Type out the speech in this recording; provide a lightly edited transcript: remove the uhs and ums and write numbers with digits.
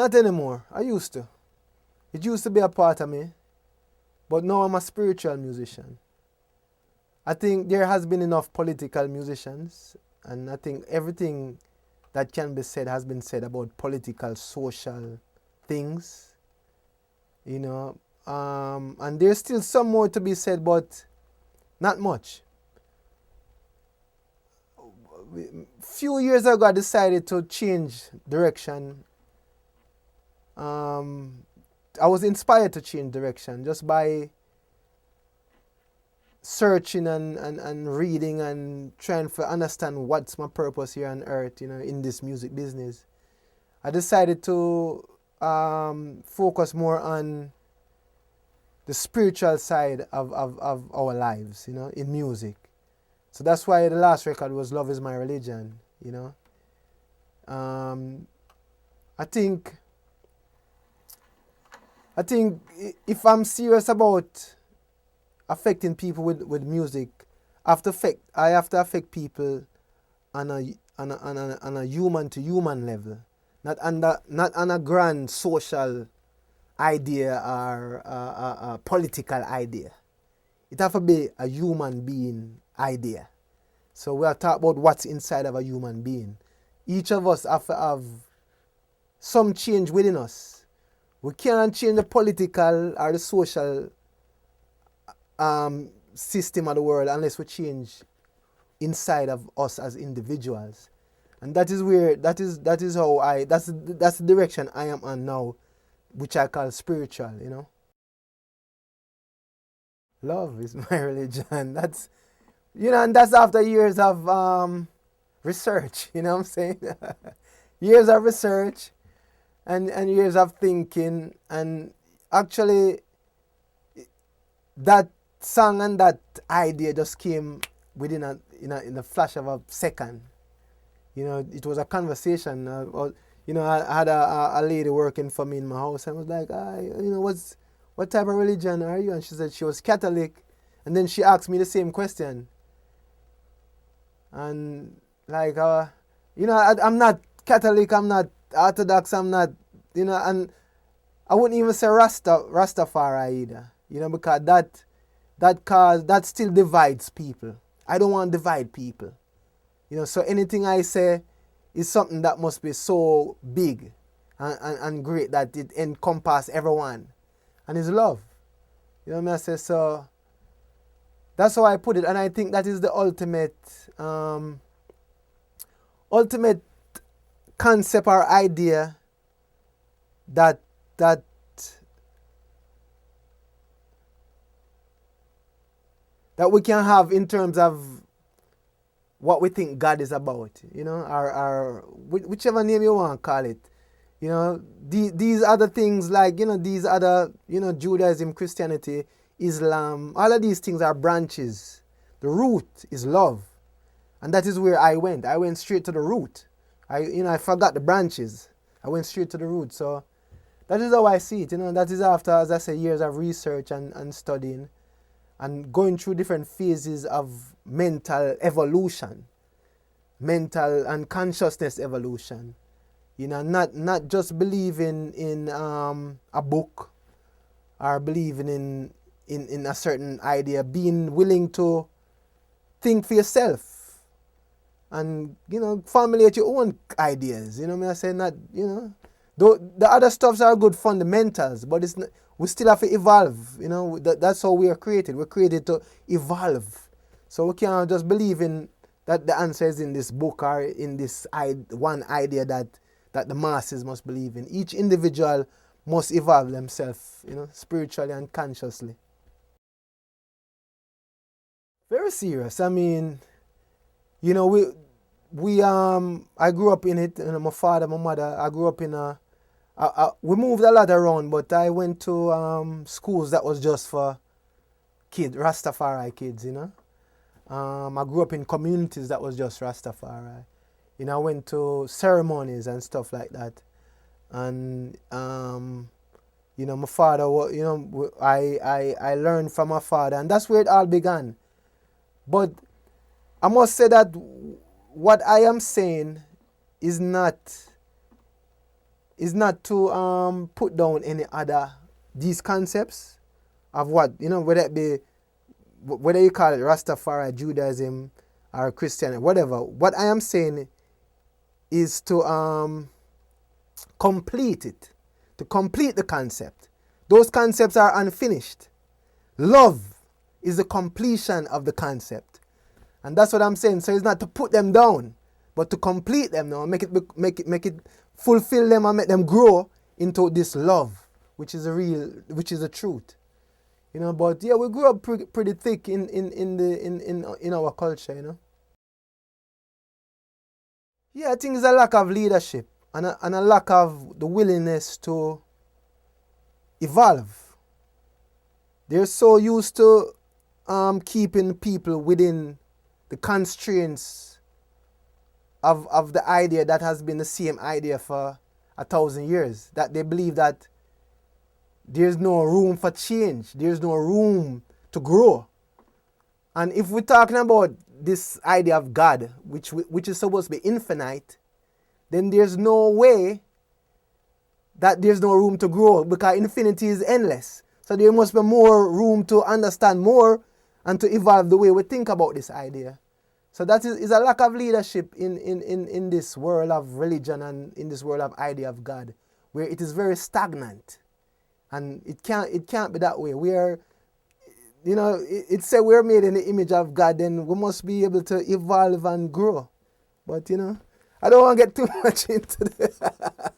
Not anymore. I used to. It used to be a part of me, but now I'm a spiritual musician. I think there has been enough political musicians, and I think everything that can be said has been said about political, social things, you know. And there's still some more to be said, but not much. Few years ago, I decided to change direction. I was inspired to change direction just by searching and reading and trying to understand what's my purpose here on earth, you know, in this music business. I decided to focus more on the spiritual side of our lives, you know, in music. So that's why the last record was Love Is My Religion, you know. I think if I'm serious about affecting people with music, I have to affect people on a human to human level, not on a grand social idea or a political idea. It has to be a human being idea. So we are talking about what's inside of a human being. Each of us have to have some change within us. We can't change the political or the social system of the world unless we change inside of us as individuals. And that is the direction I am on now, which I call spiritual, you know. Love is my religion. That's, you know, and that's after years of research, you know what I'm saying? Years of research and years of thinking, and actually that song and that idea just came within in a flash of a second. You know, it was a conversation. You know, I had a lady working for me in my house, and I was like, you know, what type of religion are you? And she said she was Catholic, and then she asked me the same question. And like, you know, I'm not Catholic, I'm not Orthodox, I'm not, you know, and I wouldn't even say Rastafari either, you know, because that still divides people. I don't want to divide people, you know. So anything I say is something that must be so big and great that it encompasses everyone, and it's love, you know what I say. So that's how I put it, and I think that is the ultimate concept or idea that we can have in terms of what we think God is about, you know, or whichever name you want to call it. You know, these other things, like, you know, these other, you know, Judaism, Christianity, Islam, all of these things are branches. The root is love. And that is where I went. I went straight to the root. I forgot the branches. I went straight to the root. So that is how I see it. You know, that is after, as I say, years of research and studying and going through different phases of mental evolution, mental and consciousness evolution. You know, not just believing in a book or believing in a certain idea, being willing to think for yourself and, you know, formulate your own ideas. You know what I say? Not, you know, the other stuffs are good fundamentals, but it's not, we still have to evolve. You know, that's how we are created. We're created to evolve. So we can't just believe in that the answer is in this book or in this one idea that the masses must believe in. Each individual must evolve themselves, you know, spiritually and consciously. Very serious. I mean, you know, I grew up in it. You know, my father, my mother. I grew up in we moved a lot around, but I went to schools that was just for kids, Rastafari kids. You know, I grew up in communities that was just Rastafari. You know, I went to ceremonies and stuff like that, and you know, my father. You know, I learned from my father, and that's where it all began. But I must say that what I am saying is not is not to put down any other these concepts of what, whether it be, whether you call it Rastafari, Judaism, or Christianity, whatever. What I am saying is to complete it, to complete the concept. Those concepts are unfinished. Love is the completion of the concept, and that's what I'm saying. So it's not to put them down, but to complete them now, make it fulfill them and make them grow into this love, which is the truth. But yeah, we grew up pretty thick in our culture, Yeah, I think it's a lack of leadership and a lack of the willingness to evolve. They're so used to keeping people within the constraints of the idea that has been the same idea for 1,000 years, that they believe that there's no room for change, there's no room to grow. And if we're talking about this idea of God, which is supposed to be infinite, then there's no way that there's no room to grow, because infinity is endless. So there must be more room to understand more and to evolve the way we think about this idea. So that is a lack of leadership in this world of religion and in this world of idea of God, where it is very stagnant. And it can't be that way. We are, it said we're made in the image of God, then we must be able to evolve and grow. But I don't want to get too much into that.